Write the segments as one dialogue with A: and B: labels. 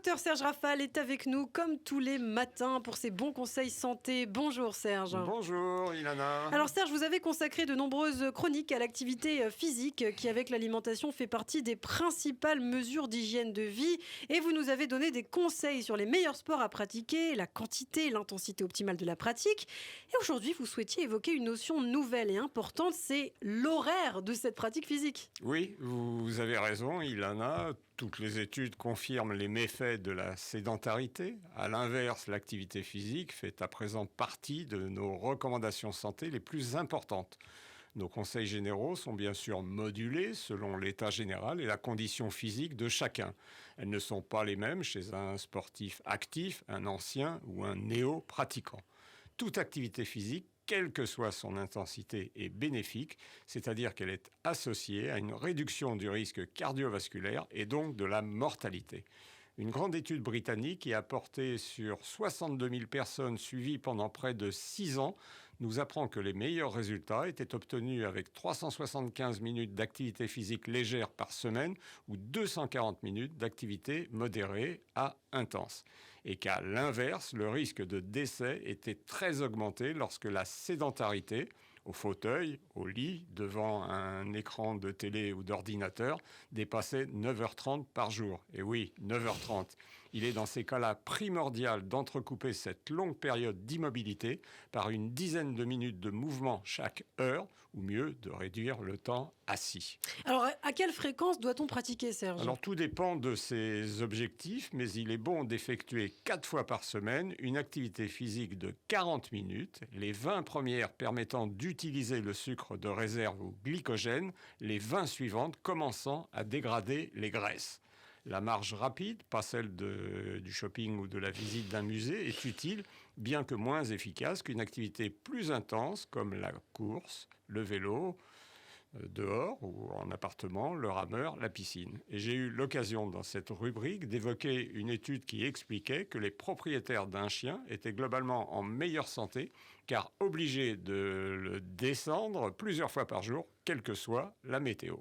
A: docteur Serge Rafal est avec nous comme tous les matins pour ses bons conseils santé. Bonjour Serge.
B: Bonjour Ilana.
A: Alors Serge, vous avez consacré de nombreuses chroniques à l'activité physique qui avec l'alimentation fait partie des principales mesures d'hygiène de vie et vous nous avez donné des conseils sur les meilleurs sports à pratiquer, la quantité et l'intensité optimale de la pratique. Et aujourd'hui, vous souhaitiez évoquer une notion nouvelle et importante, c'est l'horaire de cette pratique physique.
B: Oui, vous avez raison Ilana. Toutes les études confirment les méfaits de la sédentarité. À l'inverse, l'activité physique fait à présent partie de nos recommandations santé les plus importantes. Nos conseils généraux sont bien sûr modulés selon l'état général et la condition physique de chacun. Elles ne sont pas les mêmes chez un sportif actif, un ancien ou un néo-pratiquant. Toute activité physique, quelle que soit son intensité, est bénéfique, c'est-à-dire qu'elle est associée à une réduction du risque cardiovasculaire et donc de la mortalité. Une grande étude britannique qui a porté sur 62 000 personnes suivies pendant près de 6 ans nous apprend que les meilleurs résultats étaient obtenus avec 375 minutes d'activité physique légère par semaine ou 240 minutes d'activité modérée à intense. Et qu'à l'inverse, le risque de décès était très augmenté lorsque la sédentarité, au fauteuil, au lit, devant un écran de télé ou d'ordinateur, dépassait 9h30 par jour. Et oui, 9h30. Il est dans ces cas-là primordial d'entrecouper cette longue période d'immobilité par une dizaine de minutes de mouvement chaque heure, ou mieux, de réduire le temps assis.
A: Alors, à quelle fréquence doit-on pratiquer, Serge ?
B: Alors, tout dépend de ses objectifs, mais il est bon d'effectuer 4 fois par semaine une activité physique de 40 minutes, les 20 premières permettant d'utiliser le sucre de réserve ou glycogène, les 20 suivantes commençant à dégrader les graisses. La marche rapide, pas celle du shopping ou de la visite d'un musée, est utile, bien que moins efficace qu'une activité plus intense comme la course, le vélo, dehors ou en appartement, le rameur, la piscine. Et j'ai eu l'occasion dans cette rubrique d'évoquer une étude qui expliquait que les propriétaires d'un chien étaient globalement en meilleure santé car obligés de le descendre plusieurs fois par jour, quelle que soit la météo.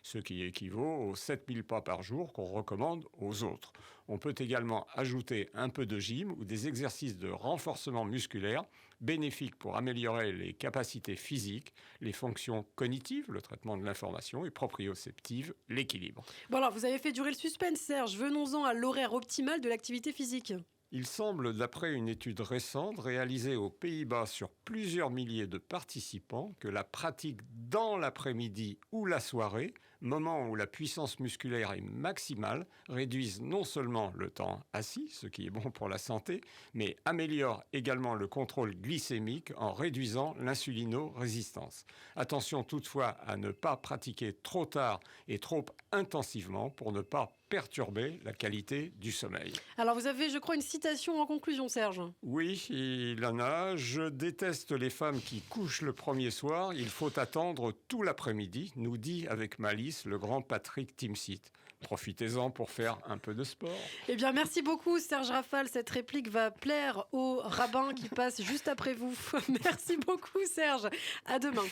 B: Ce qui équivaut aux 7000 pas par jour qu'on recommande aux autres. On peut également ajouter un peu de gym ou des exercices de renforcement musculaire bénéfiques pour améliorer les capacités physiques, les fonctions cognitives, le traitement de l'information, et proprioceptives, l'équilibre.
A: Bon alors, vous avez fait durer le suspense, Serge. Venons-en à l'horaire optimal de l'activité physique.
B: Il semble, d'après une étude récente réalisée aux Pays-Bas sur plusieurs milliers de participants, que la pratique dans l'après-midi ou la soirée, moment où la puissance musculaire est maximale, réduise non seulement le temps assis, ce qui est bon pour la santé, mais améliore également le contrôle glycémique en réduisant l'insulinorésistance. Attention toutefois à ne pas pratiquer trop tard et trop intensivement pour ne pas perturber la qualité du sommeil.
A: Alors vous avez, je crois, une citation en conclusion, Serge.
B: Oui, Ilana, je déteste les femmes qui couchent le premier soir. Il faut attendre tout l'après-midi, nous dit avec malice le grand Patrick Timsit. Profitez-en pour faire un peu de sport.
A: Eh bien, merci beaucoup, Serge Rafal. Cette réplique va plaire au rabbin qui passe juste après vous. Merci beaucoup, Serge. À demain.